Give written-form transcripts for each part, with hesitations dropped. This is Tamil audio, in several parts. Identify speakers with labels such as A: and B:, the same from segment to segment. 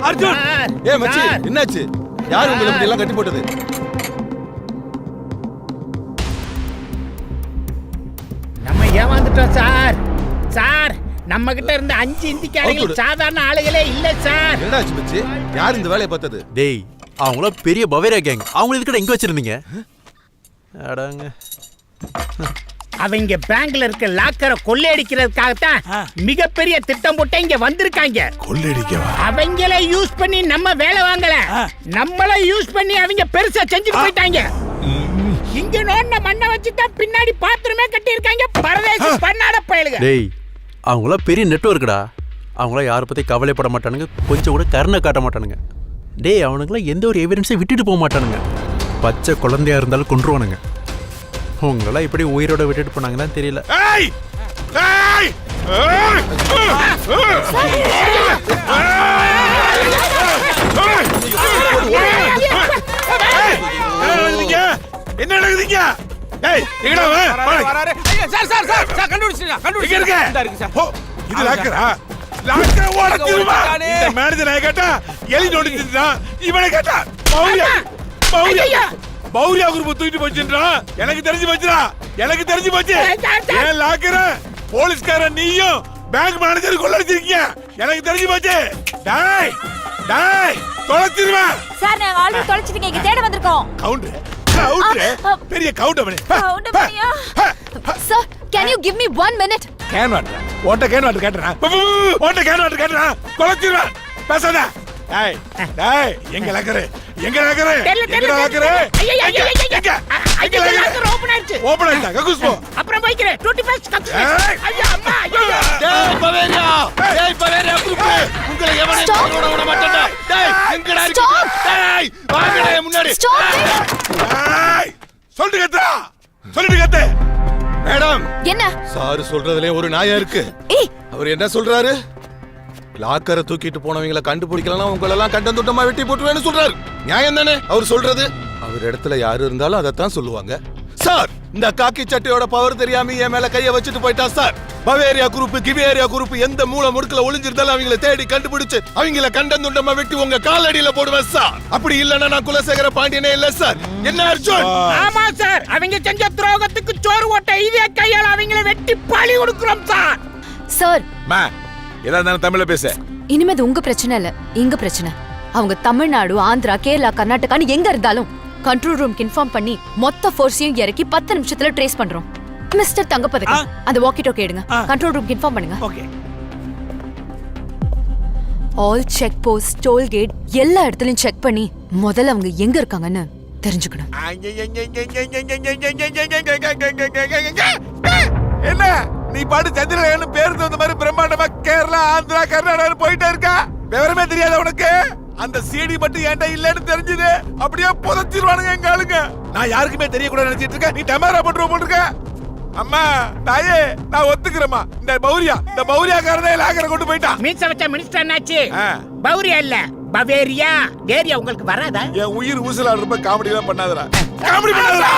A: அர்ஜுன்
B: மச்சி என்னாச்சு? யார் உங்களை இப்படி எல்லாம் கட்டி போட்டது?
C: நம்ம ஏமாந்துட்டோம் சார். சார் நம்ம கிட்ட இருந்த 5 இந்திக்காரங்க சாதாரண ஆளுகளே இல்ல சார்.
B: என்னாச்சு மச்சி? யார் இந்த வேலையை பார்த்தது?
A: டேய் அவங்கள பெரிய பவேரியா கேங். அவங்க இதுக்கிட்ட எங்க வச்சிருந்தீங்க? அடங்க
C: அவங்க பேங்க்ல இருக்க லாக்கரை கொள்ளையடிக்கிறதுக்காக தான் மிகப்பெரிய திட்டம் போட்டு இங்க வந்திருக்காங்க.
D: கொள்ளையடிக்கவா?
C: அவங்கள யூஸ் பண்ணி நம்ம வேலை வாங்கல, நம்மள யூஸ் பண்ணி அவங்க பெருசா செஞ்சுட்டு போயிட்டாங்க. இங்க நோண்ட மண்ணை வச்சு தான் பின்னாடி பாத்ரூமே கட்டி இருக்காங்க. பரதேசி பண்ணாட பயலுங்க.
A: டேய் அவங்கள பெரிய நெட்வொர்க்குடா. அவங்கள யாரை பத்தி கவலைப்பட மாட்டானுங்க, கொஞ்சம் கூட கருணை காட்ட மாட்டானுங்க. டேய் அவனுங்களாம் எந்த ஒரு எவிடன்ஸையும் விட்டுட்டு போக மாட்டானுங்க. பச்சை குழந்தையா இருந்தாலும் கொன்றுவானுங்க. உங்களெல்லாம் இப்படி உயிரோட விட்டுட்டு போனாங்கன்னா தெரியல.
D: என்ன நடக்குதுங்க? இது லாக்கரா? லாக்கரை ஓடச்சிருமா? இந்த மேனேஜரை கேட்டா எலி நோண்டிச்சுடா. இவனை கேட்டா பௌரியா குரூப் தூக்கிட்டு போச்சுன்றா. எனக்கு தெரிஞ்சு போச்சுடா. எனக்கு தெரிஞ்சு போச்சு. ஏன் லாக்கர போலீஸ்கார நீயும் பேங்க் மேனேஜர் கொள்ளடிச்சிருக்கீங்க. எனக்கு தெரிஞ்சு போச்சு. டேய் டேய் தொலைச்சிருவா.
E: சார் நாங்க ஆல்ரெடி தொலைச்சிட்டீங்க. இங்க தேட வந்திருக்கோம்.
D: கவுண்டர் பெரிய counter
E: sir can you give me 1 minute?
D: Can water ஓட்ட கேன் வாட்டர் கேட்றா. ஓட்ட கேன் வாட்டர் கேட்றா. கொலைச்சிருவா. பேசாத. டேய் டேய் எங்க லாக்கர்? எங்க லாக்கர்? எங்க லாக்கர்?
C: எங்க லாக்கர் ஓபன் ஆயிடுச்சு.
D: ஓபன் ஆயிட்டா ககுஸ்போ.
C: அப்புறம் போய்க்கிறேன். 25 கப்ஸ். ஐயா அம்மா ஐயா.
B: டேய் பவேரியா குரூப் உங்களை எவனே விட மாட்டேன்டா. டேய் எங்கடா இருக்கீங்க? டேய் வாங்கடா முன்னாடி.
D: டேய் சொல்லிட்டு கத்தா. சொல்லிட்டு கத்து.
B: மேடம்
E: என்ன?
B: சார் சொல்றதுல ஒரு நியாயம் இருக்கு. அவர் என்ன சொல்றாரு? லாக்கரை தூக்கிட்டு போனவங்களை கண்டுபிடிக்கலாம், உங்களை எல்லாம் கண்டந்துட்டமா வெட்டி போட்டுவேன்னு சொல்றாரு. நியாயம் தானே அவர் சொல்றது? அவர் இடத்துல யாரு இருந்தாலும் அதைத்தான் சொல்லுவாங்க. சார் இந்த காக்கி சட்டையோட பவர் தெரியாம என் மேல கைய வச்சுட்டு போயிட்டா சார். பவேரியா குரூப் கிவேரியா குரூப் எந்த மூல முடுக்கல ஒளிஞ்சிருந்தாலும் அவங்கள தேடி கண்டுபிடிச்சு அவங்கள கண்டந்துண்டமா வெட்டி உங்க காலடியில போடுவேன் சார். அப்படி இல்லன்னா நான் குலசேகர பாண்டியனே இல்ல சார். என்ன அர்ஜுன்?
C: ஆமா சார். அவங்க செஞ்ச துரோகத்துக்கு சோறு ஓட்ட இதே கையால அவங்கள வெட்டி பழி கொடுக்கிறோம் சார்.
E: சார்
D: மா ஏதாவது தமிழ்ல பேச.
E: இனிமே அது உங்க பிரச்சனை இல்ல, எங்க பிரச்சனை. அவங்க தமிழ்நாடு, ஆந்திரா, கேரளா, கர்நாடகான்னு எங்க இருந்தாலும் கண்ட்ரோல் ரூம்க்கு இன்ஃபார்ம் பண்ணி மொத்த ஃபோர்ஸையும் இறக்கி 10 நிமிஷத்துல ட்ரேஸ் பண்றோம். மிஸ்டர் தங்கப்பதக்கம் அந்த வாக்கி டாக்கி எடுங்க. கண்ட்ரோல் ரூம்க்கு இன்ஃபார்ம் பண்ணுங்க.
C: Okay.
E: All check post, toll gate எல்லா இடத்துலயும் செக் பண்ணி முதல்ல அவங்க எங்க இருக்காங்கன்னு தெரிஞ்சுக்கணும்.
D: என்ன நீ பாட்டு சந்திரன் பேர் தகுந்த மாதிரி பிரம்மாண்டமா கேரளா, ஆந்திரா, கர்நாடகா போயிட்டே இருக்கா? விவரமே தெரியாத உனக்கு? அந்த சிடி மட்டும் ஏன்டா இல்லன்னு தெரிஞ்சது அப்படியே புதைச்சிருவானுங்க எங்க ஆளுங்க. நான் யாருக்குமே தெரியக்கூடாது நினைச்சிட்டு இருக்கேன். நீ டமாரா போட்டுருவ போட்டுருக்க. அம்மா தாயே நான் ஒத்துக்கிறேம்மா. இந்த பௌரியாக்காரனே லாக்கரை கொண்டு போயிட்டான்.
C: மீன்ஸ் வச்ச மினிஸ்டர் என்னாச்சு? பௌரியா இல்ல பவேரியா. ஏரியா உங்களுக்கு வராதா?
D: என் உயிர் ஊசலா ரொம்ப காமெடி எல்லாம் பண்ணாதடா. காமெடி பண்ணாதடா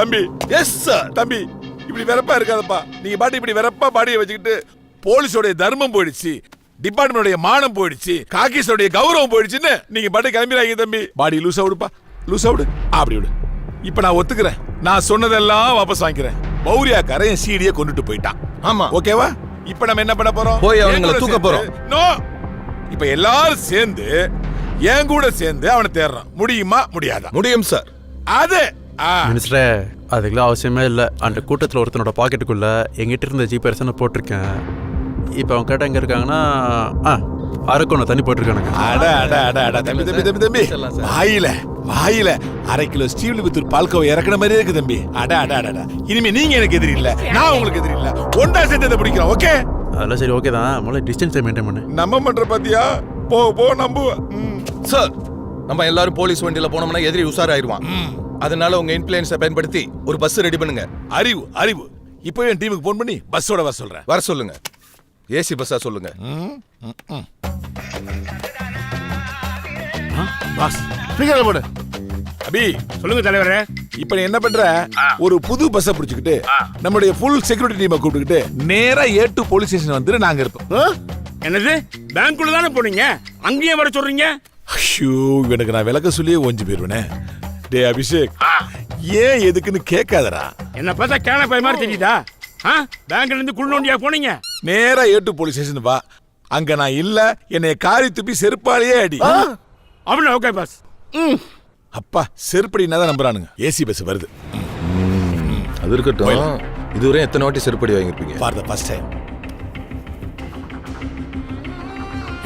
D: தம்பி.
B: Yes sir.
D: தம்பி இப்படி வெறப்பா இருக்காதப்பா. நீங்க பாட்டு இப்படி வெறப்பா பாடியை வச்சுக்கிட்டு போலீஸோட தர்மம் போயிடுச்சு, டிபார்ட்மெண்டோட மானம் போயிடுச்சு, காக்கிஸோட கௌரவம் போயிடுச்சுன்னு நீங்க பாட்டு கிளம்பிடாங்க தம்பி. பாடி லூசா விடுப்பா. லூசா விடு. அப்படி விடு. இப்ப நான் ஒத்துக்கிறேன். நான் சொன்னதெல்லாம் வாபஸ் வாங்கிக்கிறேன். பௌரியாக்காரன் என் சீடியை கொண்டுட்டு போயிட்டான்.
B: ஆமா
D: ஓகேவா? இப்ப நம்ம என்ன பண்ண போறோம்?
B: போய் அவங்களை தூக்க போறோம்.
D: நோ. இப்ப எல்லாரும் சேர்ந்து என் கூட சேர்ந்து அவனை தேடுறான். முடியுமா முடியாதா?
B: முடியும் சார்.
D: அது
A: மினிஸ்டரே அதுக்கெல்லாம் அவசியமே இல்லை. அந்த கூட்டத்தில் ஒருத்தனோட பாக்கெட்டுக்குள்ள எங்கிட்ட இருந்த ஜிபிஎஸ்ன்னு போட்டிருக்கேன். இப்போ அவங்க கேட்ட எங்க இருக்காங்கன்னா அரக்கோணம் தண்ணி போட்டிருக்கானுங்க.
D: தம்பி வாயில 1/2 கிலோ ஸ்டீவ்லிபுத்தூர் பால்கோவை இறக்குன மாதிரியே இருக்கு தம்பி. இனிமே நீங்க எனக்கு எதிரி இல்ல, நான் உங்களுக்கு எதிரி இல்ல. ஒன்றா சேர்ந்து பிடிக்கிறோம். ஓகே
A: அதெல்லாம் சரி ஓகே தான். முதல்ல டிஸ்டன்ஸை மெயின்டைன் பண்ணு.
D: நம்ம பண்ற பாத்தியா? போ நம்புவேன்
B: சார். நம்ம எல்லாரும் போலீஸ் வண்டியில போனோம்னா எதிரி உஷாராயிருவான். அதனால உங்க இன்ஃப்ளூயன்ஸை பயன்படுத்தி ஒரு பஸ் ரெடி பண்ணுங்க.
D: அறிவு இப்பவே என் டீமுக்கு போன் பண்ணி பஸ்ஸோட வர சொல்லுங்க.
B: ஏசி பஸ்ஸா சொல்லுங்க.
D: பாஸ் ஸ்பீக்கர்ல போடு. அபி சொல்லுங்க தலைவரே. இப்ப நீ என்ன பண்ற? ஒரு புது பஸ்ஸை பிடிச்சுக்கிட்டு நம்மளுடைய ஃபுல் செக்யூரிட்டி டீமை கூப்பிட்டுக்கிட்டு நேரா A2 போலீஸ் ஸ்டேஷன் வந்துட்டு நாங்க இருப்போம்.
C: என்னது பேங்க்குள்ள தானே போனீங்க, அங்கேயே வர சொல்றீங்க?
D: ஐயோ, இவனுக்கு நான் விளக்க சொல்லியே ஒஞ்சி போயிருவேனே. டே அபிஷேக், ஏன் எதுக்குன்னு கேட்காதடா.
C: என்ன பார்த்தா கேன பை மாதிரி தெரியுதா? பேங்க்ல இருந்து குள்ளோண்டியா போனீங்க?
D: நேரா ஏட்டு போலீஸ் ஸ்டேஷன் வா. அங்க நான் இல்ல, என்னை காரி துப்பி செருப்பாலேயே அடி.
C: அப்படின்னா ஓகே பாஸ்.
D: அப்பா, செருப்படினா தான் நம்புறானுங்க. ஏசி பஸ் வருது.
B: அது இருக்கட்டும். இதுவரை எத்தனை வாட்டி செருப்படி வாங்கியிருப்பீங்க?
D: For the first time.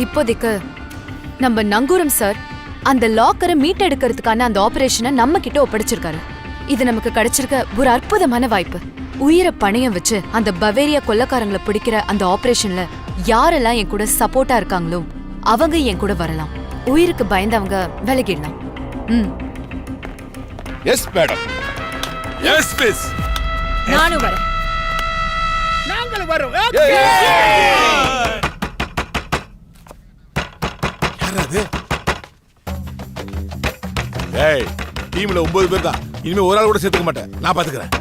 E: இப்போதைக்கு நம்ம நங்கூரம் சார் அந்த லாக்கரை மீட்டெடுக்கிறதுக்கான அந்த ஆபரேஷனை நம்ம கிட்ட ஒப்படைச்சிருக்காரு. இது நமக்கு கிடைச்சிருக்க ஒரு அற்புதமான வாய்ப்பு. உயிரை பணையம் வச்சு அந்த பவேரியா கொள்ளக்காரங்களை பிடிக்கிற அந்த ஆபரேஷன்ல யாரெல்லாம் என் கூட சப்போர்ட்டா இருக்காங்களோ அவங்க என் கூட வரலாம். உயிருக்கு பயந்தவங்க விலகிடலாம்.
B: Yes madam.
D: Yes miss.
E: நானும் வரேன்.
C: நாங்களும் வரோம்.
D: யாராது? ஏய், டீம்ல 9 பேர் தான். இனிமே ஒரு ஆள் கூட சேர்த்துக்க மாட்டேன். நான் பாத்துக்கிறேன்.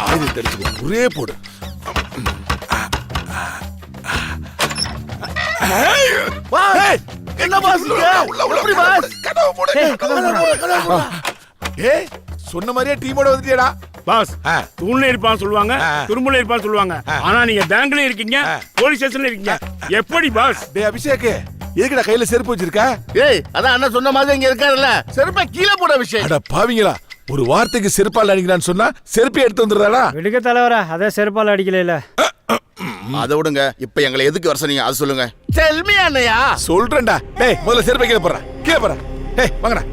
D: ஆயுதம் தெரிச்சுக்கோ, ஒரே போடு. ஏய்,
F: என்ன பாஸ் எப்படி பாஸ்?
D: கதவு போடு. ஏய், சொன்ன மாதிரியே டீமோட வந்துட்டியடா.
C: பாஸ், தூண்ல இருப்பான்னு சொல்லுவாங்க, துரும்புல இருப்பான்னு சொல்லுவாங்க. ஆனா நீங்க பேங்க்ல இருக்கீங்க, போலீஸ் ஸ்டேஷன்ல இருக்கீங்க. எப்படி பாஸ்?
D: டேய் அபிஷேக், எதுக்குடா கையில செருப்பு வச்சிருக்க?
F: ஏய், அதான் அண்ணா சொன்ன மாதிரி இங்க இருக்காருல்ல, செருப்பை கீழே போட விஷயம்.
D: அட பாவிங்களா, ஒரு வார்த்தைக்கு செருப்பால் அடிக்கிறான்னு சொன்னா செருப்பை எடுத்து வந்துடுறாடா.
G: விடுக்க தலைவரா, அதே செருப்பால் அடிக்கல.
F: அதை விடுங்க, இப்ப எங்களை எதுக்கு வர சொன்னீங்க அது சொல்லுங்க. செல்மி அண்ணையா
D: சொல்றேன்டா. டேய், முதல்ல செருப்பை கீழே போடுறா. கீழே போடுறா. ஏய், வாங்கடா.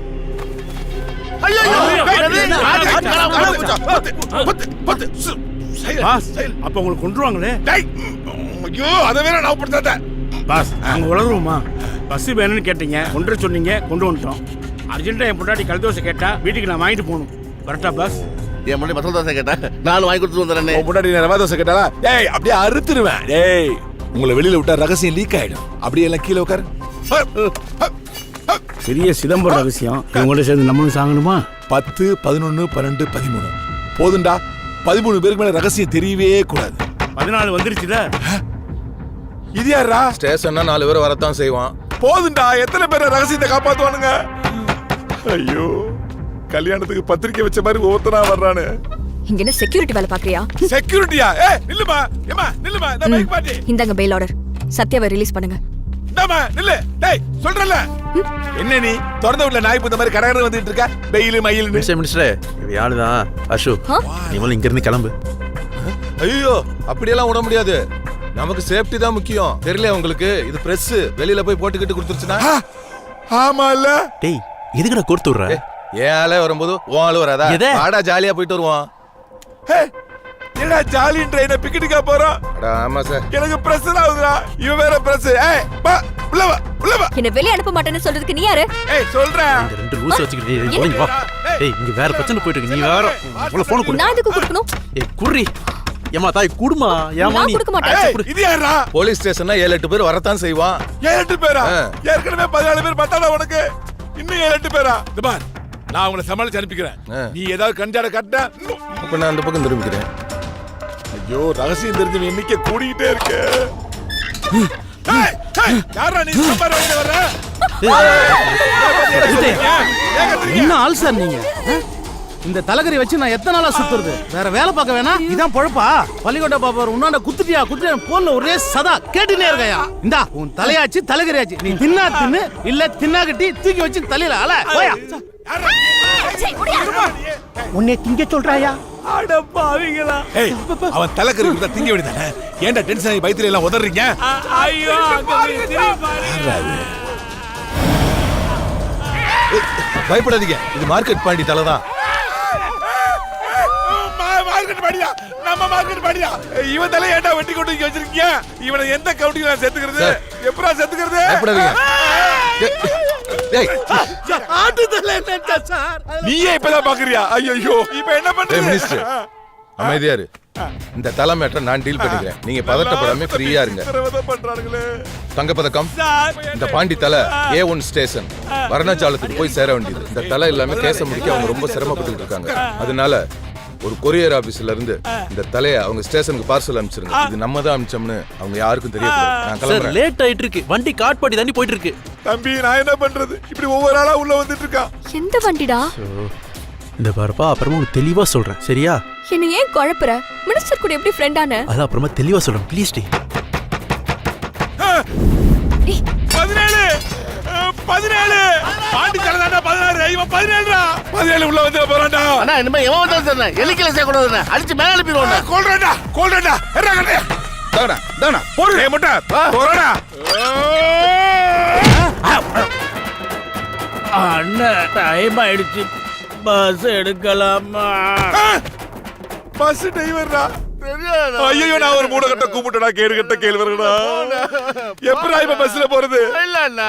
C: பாஸ், அப்ப உங்களுக்கு கொன்றுவாங்களே.
D: டேய், ஐயோ, அதை வேற நான் படுத்தாத.
C: பாஸ், நாங்க உளருவோமா? பஸ் வேணும்னு கேட்டீங்க, கொண்டு சொன்னீங்க, கொண்டு வந்துட்டோம். அர்ஜென்ட்டா என் பொண்டாட்டி கல் தோசை கேட்டா வீட்டுக்கு நான் வாங்கிட்டு போகணும். கரெக்டா பாஸ்?
F: என் முன்னாடி மசாலா தோசை கேட்டா நானும் வாங்கி கொடுத்து வந்துடுறேன்.
D: உன் முன்னாடி நான் ரவா தோசை கேட்டாலா? டேய், அப்படியே அறுத்துருவேன். டேய், உங்களை வெளியில விட்டா ரகசியம் லீக் ஆயிடும். அப்படியே எல்லாம் கீழே உட்காரு.
C: பெரிய சிதம்பரம் ரகசியம். இவங்களோட சேர்ந்து நம்மளும் சாங்கணுமா?
D: 10, 11, 12, 13 போதுண்டா. 13 பேருக்கு மேல ரகசியம் தெரியவே கூடாது.
C: 14 வந்துருச்சுல.
D: இது யாரா?
B: ஸ்டேஷன்னா 4 பேர் வரத்தான் செய்வான்.
D: போதுண்டா. எத்தனை பேர் ரகசியத்தை காப்பாத்துவானுங்க? ஐயோ, கல்யாணத்துக்கு பத்திரிக்கை வச்ச மாதிரி ஒவ்வொருத்தனா வர்றானு.
E: இங்க என்ன செக்யூரிட்டி வேலை பாக்குறியா?
D: செக்யூரிட்டியா? ஏய், நில்லுமா. ஏமா, நில்லுமா. இந்த பைக் பாட்டி.
E: இந்தாங்க பெயில் ஆர்டர். சத்யாவை ரிலீஸ் பண்ணுங்க.
D: இந்தாமா, நில்லு. டேய், சொல்றல. என்ன நீ திறந்த வீட்ல நாய் புத்த மாதிரி கடகட வந்துட்டு இருக்க? பெயில் மயில்.
A: மினிஸ்டரே, இது யாருதான்? அசோக், நீ முதல்ல இங்க இருந்து கிளம்பு.
B: ஐயோ, அப்படியெல்லாம் விட முடியாது. நமக்கு சேஃப்டி தான் முக்கியம். தெரியல உங்களுக்கு? இது பிரஸ் வெளியில போய் போட்டுக்கிட்டு கொடுத்துருச்சுன்னா?
D: ஆமா இல்ல?
A: டேய், எதுக்குடா கோர்த்து விடுற?
B: ஏன் ஆளே வரும்போது உன் ஆளு வராதா?
A: எது?
B: ஆடா, ஜாலியா போயிட்டு வருவான்.
D: என்னடா ஜாலி ட்ரெயினை பிக்கெட்டுக்கா போறோம்?
B: ஆமா சார்.
D: எனக்கு பிரஷர் ஆகுதுடா. இவன் வேற பிரஸ். ஏய், வா, உள்ள வா, உள்ள வா.
E: என்ன வெளிய அனுப்ப மாட்டேன்னு சொல்றதுக்கு நீ யாரு?
D: ஏய், சொல்றேன்.
A: இந்த 2 ரூல்ஸ் வச்சுக்கிட்டு நீ போய் வா. டேய், இங்க வேற பிரச்சனை போயிட்டு இருக்கு. நீ வேற உள்ள போன் கொடு.
E: நான் எதுக்கு கொடுக்கணும்?
A: ஏய், குர்ரி. ஏமா தாய் குடுமா. ஏமா
E: நான்
A: நீ
E: கொடுக்க மாட்டேன்.
D: ஏய், இது யாரா?
B: போலீஸ் ஸ்டேஷன்னா 7-8 பேர் வரத்தான் செய்வான்.
D: 7-8 பேரா? ஏற்கனவே 14 பேர் பத்தாடா உனக்கு. இன்னும் 7-8 பேரா? இந்த பார், நான் உங்களை சமாளிச்சு அனுப்பிக்கிறேன். நீ ஏதாவது கஞ்சாட கட்ட.
B: அப்ப நான் அந்த பக்கம் திரும்பிக்கிறேன்.
D: ஐயோ, ரகசியம் தெரிஞ்சவன் எண்ணிக்கை கூடிக்கிட்டே இருக்கு. ஏய், ஏய், யாரா நீ சாம்பார் வாங்கிட்டு வர்ற?
H: என்ன ஆள் சார் நீங்க? இந்த தலகரி வச்சு நான் எத்தனை நாளா சுத்துறது? வேற வேலை பார்க்க வேணா? இதான் பொழப்பா? பள்ளிக்கோட்டை பாப்பார் உன்னாண்ட குத்துட்டியா போன்ல ஒரே சதா கேட்டுனே இருக்கையா? இந்தா உன் தலையாச்சு தலைகரியாச்சு. நீ தின்னா தின்னு, இல்ல தின்னா கட்டி தூக்கி வச்சு தலையில அல போயா.
C: உன்னை திங்க சொல்றாயா?
H: அட பாவிங்களா.
D: ஏய், அவன் தலைக்கறி கொடுத்தா திங்க வேண்டியதானே? ஏன்டா டென்ஷன் ஆகி பயத்துல எல்லாம் உதறீங்க?
H: ஐயோ,
B: பயப்படாதீங்க, இது மார்க்கெட் பாண்டி தலை தான்.
D: மார்க்கெட் பாடியா? நம்ம மார்க்கெட் பாடியா? இவன் தலை ஏன்டா வெட்டி கொண்டு இங்க வச்சிருக்கீங்க? இவனை எந்த கவுண்டில நான் சேர்த்துக்கிறது? எப்படா சேர்த்துக்கிறது?
B: பயப்படாதீங்க. டேய்,
H: ஆட்டுதல என்னடா சார்?
D: நீயே இப்பதான் பாக்குறியா? ஐயோ, இப்ப என்ன
B: டேய் மினிஸ்டர்,
D: பண்றது?
B: அமைதியா இரு. இந்த தலை மேட்டரை நான் டீல் பண்ணிக்கிறேன். நீங்க பதட்டப்படாம ஃப்ரீயா இருங்க.
D: பண்றாங்களே.
B: தங்கப்பதக்கம், இந்த பாண்டி தலை A1 ஸ்டேஷன் வர்ணாச்சாலத்துக்கு போய் சேர வேண்டியது. இந்த தலை இல்லாம கேச முடிக்க அவங்க ரொம்ப சிரமப்பட்டு இருக்காங்க. அதனால ஒரு கொரியர் ஆபீஸ்ல இருந்து இந்த தலைய அவங்க ஸ்டேஷனுக்கு பார்சல் அனுப்பிச்சிருங்க. இது நம்ம தான் அனுப்பிச்சோம்னு அவங்க யாருக்கும் தெரியக்கூடாது. நான்
A: சார்
B: கிளம்புறேன்.
A: லேட் ஆயிட்டு இருக்கு, வண்டி காட்பாடி தாண்டி போயிட்டு இருக்கு.
D: தம்பி நான் என்ன பண்றது? இப்படி ஒவ்வொரு ஆளா உள்ள வந்துட்டு இருக்கான்.
E: எந்த வண்டிடா?
A: இந்த பாருப்பா, அப்புறமா உனக்கு தெளிவா சொல்றேன், சரியா?
E: என்ன ஏன் குழப்புற? மினிஸ்டர் கூட எப்படி ஃப்ரெண்டான?
A: அது அப்புறமா தெளிவா சொல்றேன், ப்ளீஸ் டி.
D: 17 17 பாண்டி தலதாண்டா 16 இவன் 17டா. 17 உள்ள வந்து போறான்டா.
H: அண்ணா இனிமே எவன் வந்தாலும் சரிண்ணே, எலிக்கல சேர்க்கூடாதுண்ணே, அடிச்சு மேல அனுப்பிடுவோண்ணே.
D: கோல்றடா எறா கண்ணே.
B: தானா தானா
D: போடு ஏய் முட்டை போறடா.
C: அண்ணா டைம் ஆயிடுச்சு, பஸ் எடுக்கலாமா?
D: பஸ் டிரைவர்டா. ஐயோ நான் ஒரு மூட கட்ட கூப்பிட்டடா, கேடு கட்ட கேள்வரடா. எப்படா இப்ப பஸ்ல போறது?
H: இல்ல அண்ணா